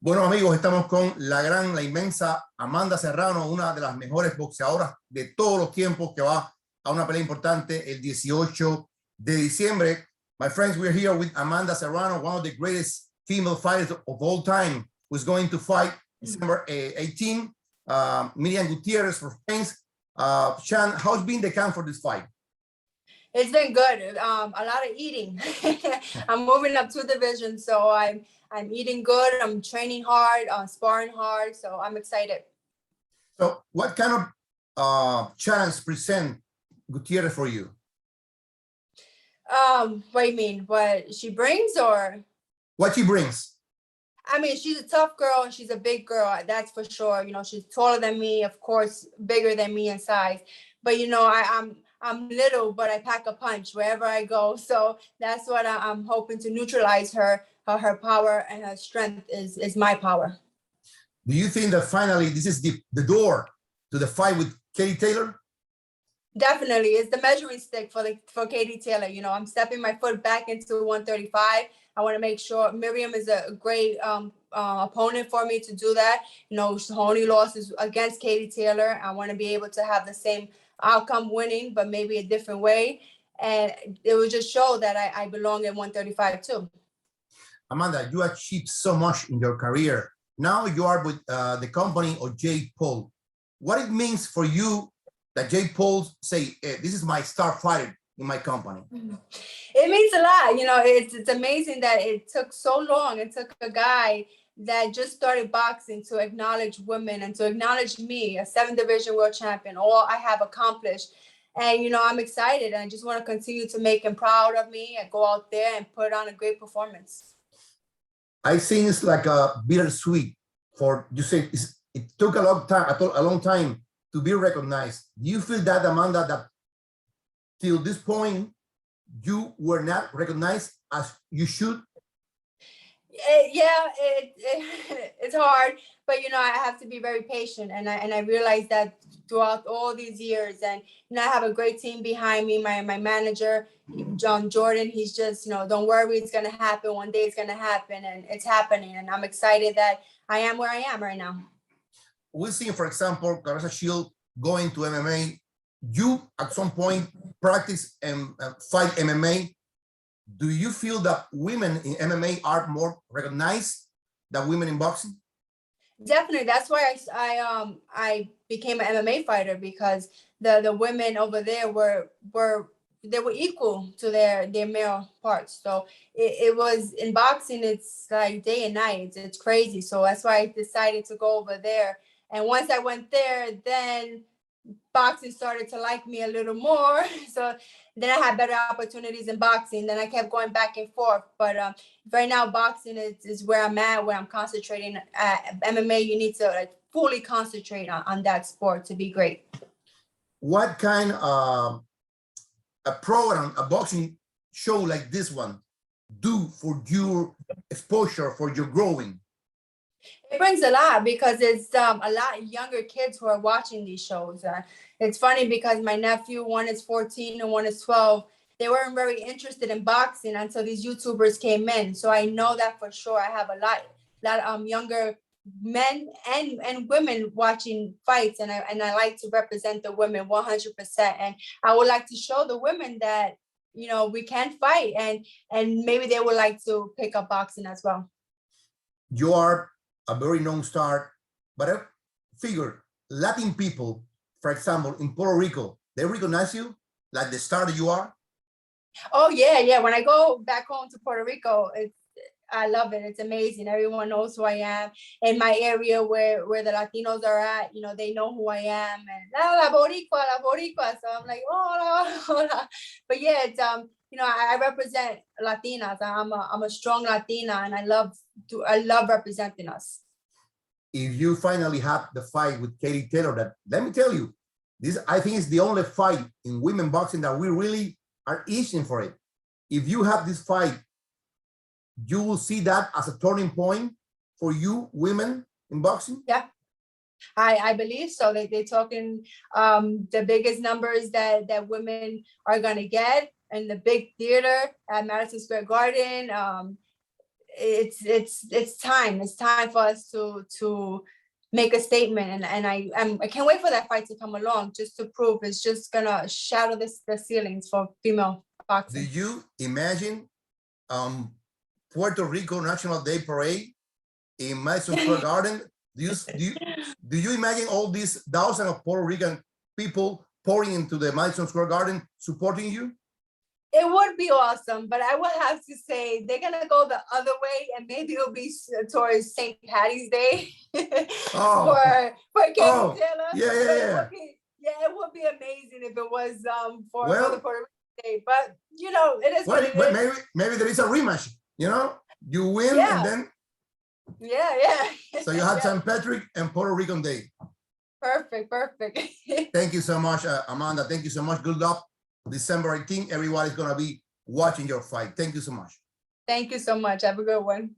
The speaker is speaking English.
Bueno, amigos, estamos con la inmensa Amanda Serrano, una de las mejores boxeadoras de todos los tiempos, que va a una pelea importante el 18 de diciembre. My friends, we're here with Amanda Serrano, one of the greatest female fighters of all time, who's going to fight December 18. Miriam Gutiérrez for Spain. Shan, how's been the camp for this fight? It's been good. A lot of eating. I'm moving up 2 divisions, so I'm eating good. I'm training hard, sparring hard, so I'm excited. So, what kind of challenge present Gutierrez for you? What do you mean? What she brings, or what she brings? I mean, she's a tough girl and she's a big girl. That's for sure. You know, she's taller than me, of course, bigger than me in size. But you know, I'm little, but I pack a punch wherever I go. So that's what I'm hoping to neutralize her. Her power and her strength is my power. Do you think that finally this is the door to the fight with Katie Taylor? Definitely, it's the measuring stick for Katie Taylor. You know, I'm stepping my foot back into 135. I want to make sure Miriam is a great opponent for me to do that. You know, her only loss is against Katie Taylor. I want to be able to have the same outcome, winning, but maybe a different way. And it will just show that I belong at 135 too. Amanda, you achieved so much in your career. Now you are with the company of Jake Paul. What it means for you that Jake Paul say, hey, this is my star fighter in my company? It means a lot. You know, it's amazing that it took so long. It took a guy that just started boxing to acknowledge women and to acknowledge me, a 7 division world champion, all I have accomplished. And, you know, I'm excited. And I just want to continue to make him proud of me and go out there and put on a great performance. I think it's like a bittersweet for, you say it took a long time to be recognized. Do you feel that, Amanda, that till this point, you were not recognized as you should? It's hard, but you know, I have to be very patient, and I realized that throughout all these years. And you know, I have a great team behind me. My manager, John Jordan, he's just, you know, don't worry, it's gonna happen. One day it's gonna happen, and it's happening. And I'm excited that I am where I am right now. We've seen, for example, Carissa Shield going to MMA. You at some point practice and fight MMA. Do you feel that women in MMA are more recognized than women in boxing? Definitely. That's why I became an MMA fighter, because the women over there were equal to their male parts. So it was, in boxing, it's like day and night. It's crazy. So that's why I decided to go over there. And once I went there, then boxing started to like me a little more. So then I had better opportunities in boxing. Then I kept going back and forth. But right now, boxing is where I'm at, where I'm concentrating. MMA, you need to like fully concentrate on that sport to be great. What kind of a program, a boxing show like this one do for your exposure, for your growing? It brings a lot, because it's a lot of younger kids who are watching these shows. It's funny because my nephew, one is 14 and one is 12. They weren't very interested in boxing until these YouTubers came in. So I know that for sure. I have a lot of younger men and women watching fights, and I like to represent the women 100%. And I would like to show the women that, you know, we can fight, and maybe they would like to pick up boxing as well. You are a very known star, but I figure Latin people, for example, in Puerto Rico, they recognize you like the star that you are? Oh, yeah. When I go back home to Puerto Rico, I love it. It's amazing. Everyone knows who I am. In my area where the Latinos are at, you know, they know who I am. And la boricua. So I'm like, hola. But yeah, it's you know, I represent Latinas. I'm a strong Latina, and I love representing us. If you finally have the fight with Katie Taylor, that, let me tell you, this I think is the only fight in women boxing that we really are itching for it. If you have this fight, you will see that as a turning point for you women in boxing? Yeah, I believe so. They're talking the biggest numbers that women are going to get in the big theater at Madison Square Garden. it's time. It's time for us to make a statement, and I can't wait for that fight to come along, just to prove it's just gonna shatter the ceilings for female boxing. Do you imagine Puerto Rico National Day Parade in Madison Square Garden? Do you imagine all these thousands of Puerto Rican people pouring into the Madison Square Garden supporting you? It would be awesome, but I would have to say they're gonna go the other way, and maybe it'll be towards St. Patty's Day for Katie Taylor. Yeah. It would be amazing if it was for the Puerto Rico Day. But you know, it is what it is. Maybe there is a rematch. You know, you win and then so you have St. Patrick and Puerto Rican Day. Perfect. Thank you so much, Amanda. Thank you so much. Good luck. December 18th, everybody's gonna be watching your fight. Thank you so much. Thank you so much. Have a good one.